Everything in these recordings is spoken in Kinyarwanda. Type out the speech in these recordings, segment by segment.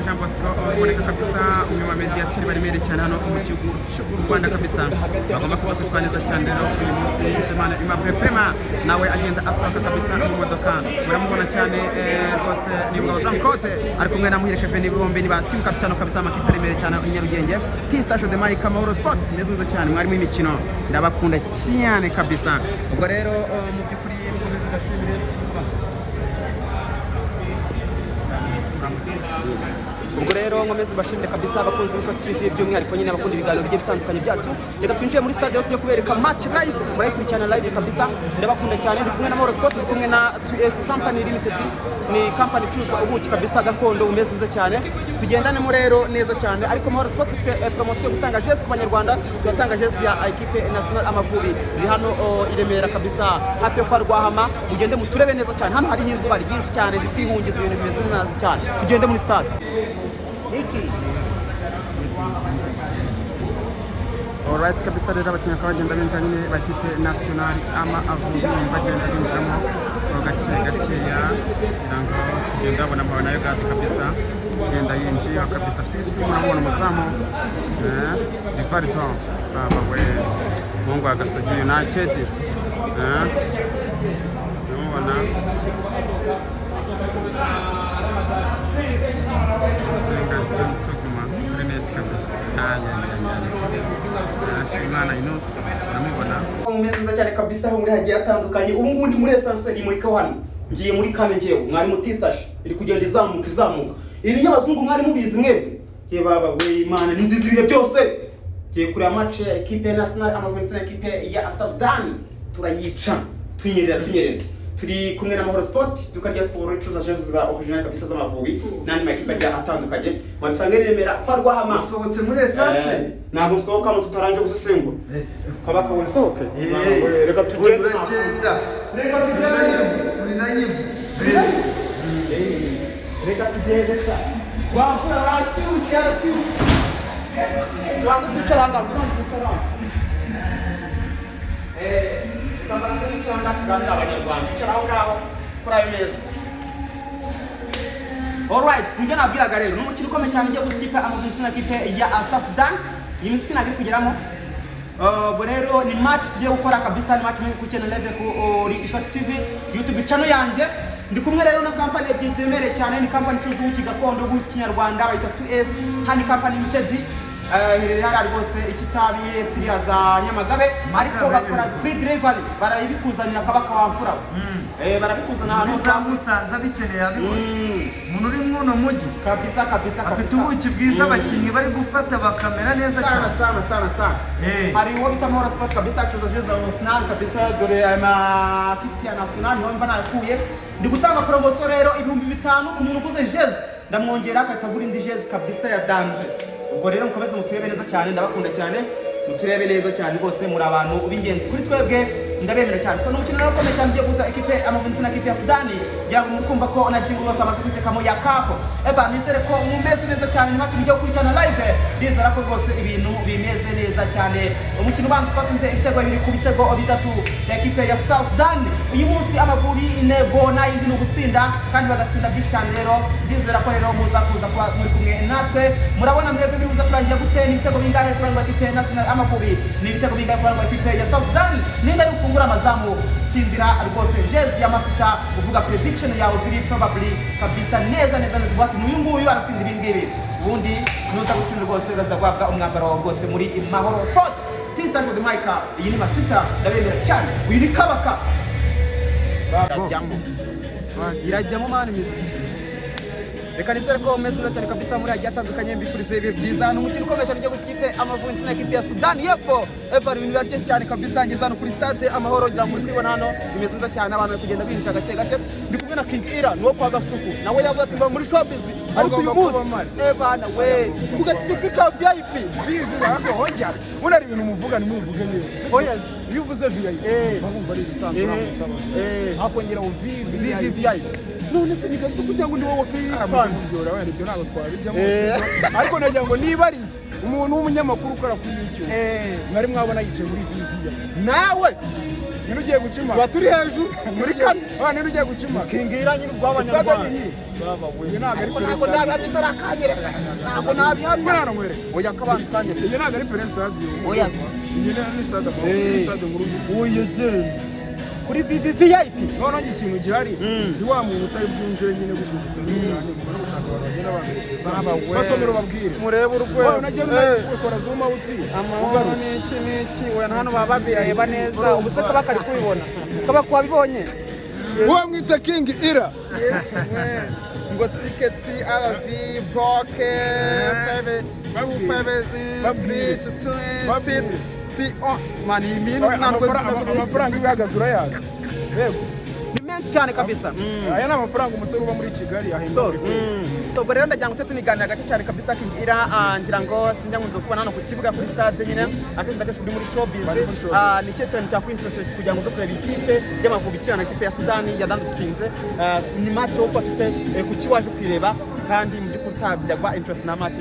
Jean Bosco uboneka kabisa umwe wa mediateur bari mere cyane hano mu gihugu cy'u Rwanda kabisa bagomba kuba neza cyane rero uyu munsi Semana Aimable Prema nawe agenda asohoka kabisa mu modoka muramubona cyane rwose ni Ngabo Jean Cote ari kumwe na Muhire Kevin bombi ni ba team captain kabisa amakipe ari mere cyane i Nyarugenge T-Station de Mike Amahoro Sports meze neza cyane mwari mu imikino ndabakunda cyane kabisa ubwo rero mu byukuri mukomeze gashimire ubwo rero nkomeze bashimire kabisa abakunzi b'Ishoti TV by'umwihariko nyine abakunda ibiganiro bigiye bitandukanye byacu reka twinjiye muri stade yo kubereka match live murayikurikirana live kabisa ndabakunda cyane ndi kumwe na Amahoro Sport ndi kumwe na 2S Company Limited ni company icuruza ubuki kabisa gakondo umeze neza cyane tugendanemo rero neza cyane ariko Amahoro Sport ifite promotion gutanga jezi ku banyarwanda turatanga jezi ya equipe national Amavubi iri hano i Remera kabisa hafi yo kwa Rwahama ugende muturebe neza cyane hano hari izuba ryinshi cyane dikwihungiza ibintu bimeze neza cyane tugende muri stade Alright kabisa rero abakinnyi bakagenda binjira nyine ba equipe national Amavubi bagenda binjiramo gakeya ndango kugenda abona mabana yo gati kabisa genda yinjira kabisa fisi murabona umuzamu Rifarton baba we Mungu Agasogi United murabona umeze neza cyane kabisa aho muri hagiye atandukanye ubu ngubu ndi muri essence iri muri Kawana ngiye muri Kane ngewe mwari mu T-Station iri kugenda izamuka ibi nyabazungu mwari mubizi mwebwe ye baba we Imana ni nziza ibihe byose ngiye kureba match ya equipe national Amavubi na equipe ya South Sudan turayica tunyerera turi kumwe na Amahoro Sport dukarya sport icuza jezi za original kabisa z'Amavubi nandi ma equipe ajya atandukanye mwadusange Remera kwa Rwahama usohotse muri essence ntabwo usohoka mu tutaranje gusesengura kabaka we sohoke reka tugende reka tugende wafura hasi ushaka waza kutaranga Tambaza n'icanda tuganira abanyarwanda cyaraho ngaho kuri ayo meza alright nibyo nabwiraga rero n'umukino ukomeye cyane ugiye gusikipa Amavubi na equipe ya South Sudan iyi minsi nagiri kugeramo bo rero ni match tugiye gukora kabisa ni match ku channel live kuri Ishoti TV YouTube channel yanjye ndi kumwe rero na company ebyiri ziremereye cyane ni company icuruza ubuki gakondo bw'ikinyarwanda bayita 2S hani company limited hari rwose ikitabi tiriya za Nyamagabe ariko bakora free delivery barabikuzanira kabaka wamfura barabikuzana ahantu musanze bikeneye abikora umuntu uri muno mujyi kabisa afite ubuki bwiza abakinnyi bari gufata bakamera neza cyane sana hari uwo bita Amahoro Sport kabisa acuruza jezi za national kabisa dore ama kiti ya national niho mba nakuye ndi gutanga promotion rero 5,000 umuntu uguze jezi ndamwongera akatagura indi jezi kabisa ya danger ubwo rero mukomeze muturebe neza cyane ndabakunda cyane muturebe neza cyane rwose muri abantu ubingenzi kuri twebwe ndabemera cyane so n'umukino rero ukomeye cyane ugiye guza equipe Amavubi na equipe ya Sudani kugira ngo mukumva ko na jingo bose amaze kwitekamo ya kafo nizere ko mumeze neza cyane ni match mugiye gukurikirana live ndizera ko rwose ibintu bimeze neza cyane umukino ubanza twatsinze ibitego bibiri ku bitego bitatu ya equipe ya South Sudan uyu munsi Amavubi intego n'indi no gutsinda kandi bagatsinda byinshi cyane rero ndizera ko rero muza kuza kuba muri kumwe natwe murabona mwebwe biruza kurangira gute n'ibitego bingahe kurangwa equipe national Amavubi ni ibitego bingahe kurangwa equipe ya South Sudan ninda ufungura amazamu tsindira rwose jezi ya masita uvuga prediction yawe ziri probably kabisa neza bwati n'uyu nguyu aratsinda ibingibi ubundi nuza gutsinda rwose bazagwabwa umwambaro wa rwose muri Amahoro Sport T-Station de Mike iyi ni masita ndabemera cyane uyu ni kabaka irajyamo mani reka nizere ko umeze neza cyane kabisa muri hagiye atandukanye mbifurize ibihe byiza n'umukino ukomeye cyane ugiye gusikipe Amavubi na equipe ya Sudani y'Epfo ibintu biraryoshye cyane kabisa ngeze hano kuri stade Amahoro ngira muri kwibona hano bimeze neza cyane abantu bari kugenda binjira gake ndi kumwe na King Ira nuwo kwa Gasuku nawe yavuze ati mba muri showbiz ariko uyu munsi bana we ugatikika VIP ariko hojya muri ibintu muvuga nimuvuge neza oya iyo uvuze VIP bagumva ari bisanzwe akongera VIP none se Gasuku cyangwa ndi wowe kwiyifana wenda ibyo ntabwo twabijyamo ariko nagira ngo nibarize umuntu w'umunyamakuru ukora kuri YouTube mwari mwabona yicaye muri VIP nawe Nini ugiye gucima. Tuba turi hejuru muri kane. Nini ugiye gucima. Kingira nyine rw'abanyarwanda. Baba we. Ntabwo ari Ntabwo perezida. nabitarakanyere. Ntabwo nabihamya. Hano mwere. Oya kabanza kanyere. Iyi ntabwo ari perezida yagiye. Oya. Iyi ni stade nkuru. Oya jere. Kuri VIP. None ikintu gihari ndi wa muntu utari bwinjire nyine gushukitse n'umwana ubona gushaka bagenda bamerekeza basomero babwire Murebe urwe wowe unajye ukora zoom out amahoro n'iki oya hano baba babireba neza ubuse kaba kari kubibona kaba kwabibonye wowe mwita King Ira ngo tickets RV broke 5 si mani imini amafaranga ibihagaze urayazi yego ni menshi cyane kabisa aya ni amafaranga umusore uba muri Kigali ahemba so rero ndagira ngo tuniganira gace cyane kabisa King Ira ngira ngo sinjya nkunze kubona hano ku kibuga kuri stade nyine akenshi ndakenshi uri muri showbiz ni cyo cyane cyakwinterest kugira ngo uze kureba ikipe y'Amavubi ikina ikipe ya Sudani yadandutsinze ni match yo fatute ku kiwaje kwireba kandi mu by'ukuri utabyaga interest na match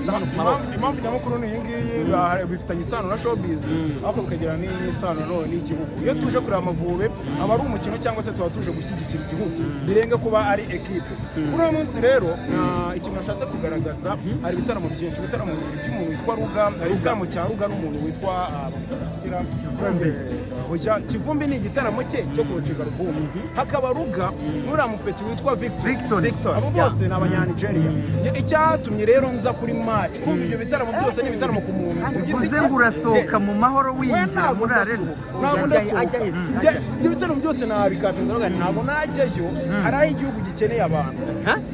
hano ku Maroc. Impamvu nyamukuru ni iyi ngiyi bifitanye isano na showbiz ariko bikagira n'isano n'igihugu. Iyo tuje kureba Amavubi aba ari umukino cyangwa se tuba tuje gushyigikira igihugu birenga kuba ari equipe. Kuri uwo munsi rero ikintu nashatse kugaragaza hari ibitaramo byinshi, ibitaramo by'umuntu witwa Ruga, hari igitaramo cya Ruga n'umuntu witwa Kivumbi. Kivumbi ni igitaramo cye cyo kuruciga Rugumbi. Hakaba Ruga n'uriya mupeti witwa Victor. Abo bose ni abanya-Nigeria. Icyatumye rero nza kuri match kumva ibyo bitaramo byose ni ibitaramo ku muntu uvuze ngo urasohoka mu mahoro winjira muri arena. Ntabwo ndasohoka ibyo bitaramo byose nabikatinze ntabwo najyayo hari aho igihugu gikeneye abantu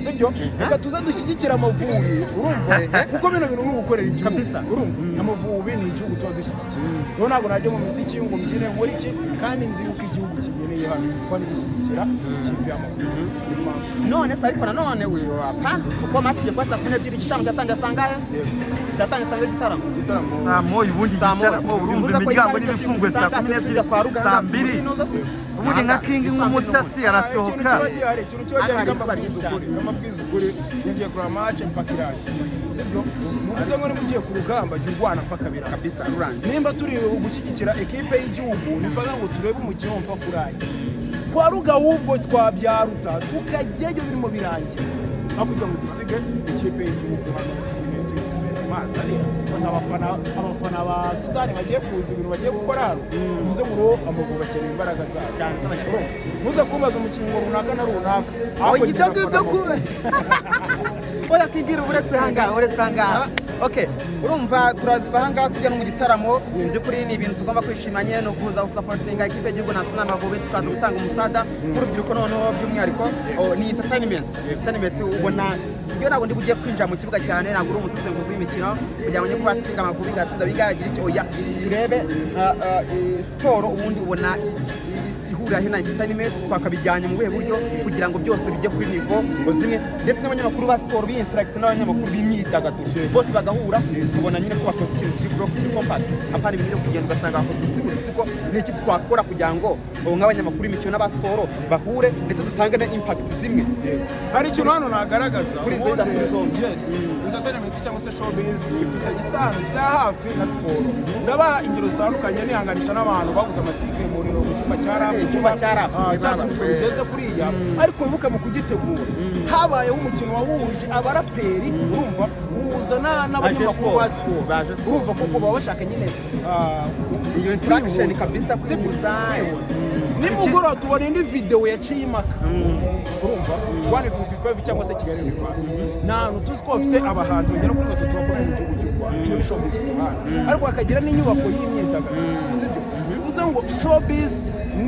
sibyo reka tuza dushyigikira Amavubi urumva kuko bino bintu ni ugukorera igihugu urumva Amavubi ni igihugu tuba dushyigikiye rero ntabwo najya mu muziki ngo mbyine muri iki kandi nzi yuko igihugu kigeneye hano kuko ni gushyigikira ikipe y'Amavubi none se ariko nanone kuko match igiye kuba saa 12 igitaramo cyatangiye sangahe igitaramo saa moya ubundi igitaramo urumva imiryango n'ibifunguye saa 12 saa 2 ubundi nka King nk'umutasi arasohoka ikintu cyogera amabwiza ukuri yagiye kuri match mpaka iraje sibyo muvuze ngo mugiye ku rugamba jya urwana mpaka bira kabisa uranje nimba turi gushyigikira equipe y'igihugu nibaga ngo turebe umukino mpaka uraje kwa Ruga ahubwo twabyaruta tukajyayo birimo birangira aho kugira ngo dusige ikipe y'igihugu hano mazi ari abafana ba Sudani bagiye kuza ibintu bagiye gukora hano bivuze ngo Amavubi bakeneye imbaraga zabo cyane z'abanyarwanda muze kubaza umukingo runaka na runaka aho idagibyo kube oya kigira uretse hangaha okay urumva turaziva hangaha tujya no mu gitaramo by'ukuri ni ibintu tugomba kwishimanye no kuza gusapotinga ikipe y'igihugu national Amavubi tukaza gutanga umusada n'urubyiruko noneho by'umwihariko ni entertainment ubona iyo ntabwo ndi bugiye kwinjira mu kibuga cyane ntabwo uri umusesenguzi w'imikino kugira ngo njye kuba atsinda Amavubi ngatsinda bigaragira iki oya turebe siporo ubundi ubona ihurira hino entertainment twakabijyanye mu buhe buryo kugira ngo byose bijye kuri niveau zimwe ndetse n'abanyamakuru ba siporo bi-interact n'abanyamakuru b'imyidagaduro bose bagahura tubona nyine ko bakoze ikintu kiri compact apana ibintu byo kugenda ugasanga bakoze udutsiko n'iki twakora kugira ngo nk'abanyamakuru b'imikino n'aba siporo bahure ndetse dutange na impact zimwe hari ikintu hano nagaragaza kuri izo entertainment cyangwa se showbiz ifite isano rya hafi na siporo ndabaha ingero zitandukanye nihanganisha n'abantu baguze amatike mu cyumba cya rap cyasubitswe bigenze kuriya ariko wibuke mu kugitegura habayeho umukino wahuje abaraperi urumva uhuza n'abanyamakuru ba siporo urumva kuko baba bashaka nyine iyo interaction kabisa kuza nimugoroba tubona indi video yaciye impaka urumva 155 cyangwa se Kigali University n'ahantu tuzi ko bafite abahanzi bagera kuri 3 bakora mu gihugu cy'u Rwanda iyo ni showbiz ariko bakagira n'inyubako y'imyidagaduro sibyo bivuze ngo showbiz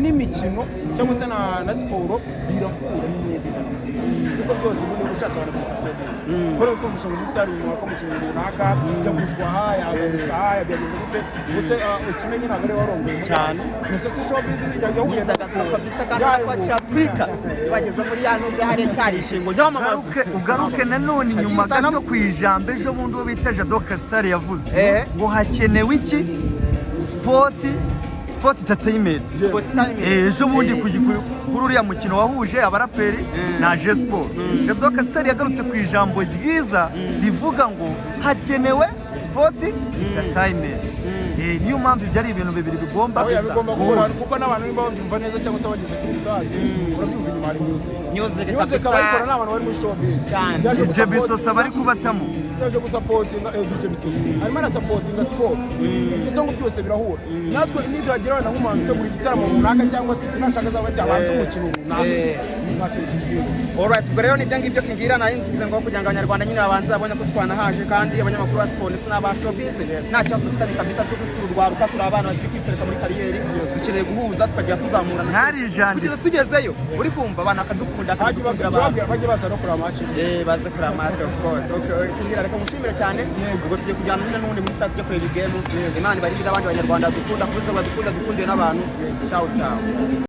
n'imikino cyangwa se na siporo birakura neza kuko byose muri gushatse abantu bafasha neza kora utwo mushinga umusitari runaka mu kintu runaka byaguzwa haya byageze gute gusa ukimenye ntabwo ari warongoye cyane gusa si showbiz ijya huye kabisa kandi kwa cyafrika bageze muri yanuze hari karishingo nyamamaza ugaruke nanone inyuma gato ku ijambo ejo bundi wo bita Jado Castar yavuze ngo hakenewe iki sport entertainment ejo bundi kuri uriya mukino wahuje abaraperi na J-Sport Jado Castar yagarutse ku ijambo ryiza rivuga ngo hakenewe sport entertainment niyo mpamvu ibyo ari ibintu bibiri bigomba bigomba guhura kuko n'abantu niba babyumva neza cyangwa se bageze kuri stade urabyumva inyuma hari music abayikora n'abantu bari muri showbiz DJ Bisosa bari kubatamo yaje gusapotinga DJ Bisosa arimo arasapotinga siporo izo ngo byose birahura natwe niduhagera na nk'umuhanzi utegura igitaramo runaka cyangwa se tunashaka zaba cyabanze umukino runaka alright ubwo rero nibyo ngibyo kingira nayo ngize ngo kugira ngo abanyarwanda nyine babanze babone ko twanahaje kandi abanyamakuru ba siporo ndetse n'aba showbiz nta kibazo dufitanye kabisa cyo gutururwaruka turi abana bagiye kwitereka muri kariyeri dukeneye guhuza tukagira tuzamurana mwarijanditse tugezeyo uri kumva abana akadukunda bajye baza no kureba match baze kureba match of course okay kingira reka mushimire cyane ubwo tugiye kujyana n'undi muri stade yo kureba game Imana ibarinde abandi banyarwanda dukunda kuza badukunda dukundiye n'abantu ciao ciao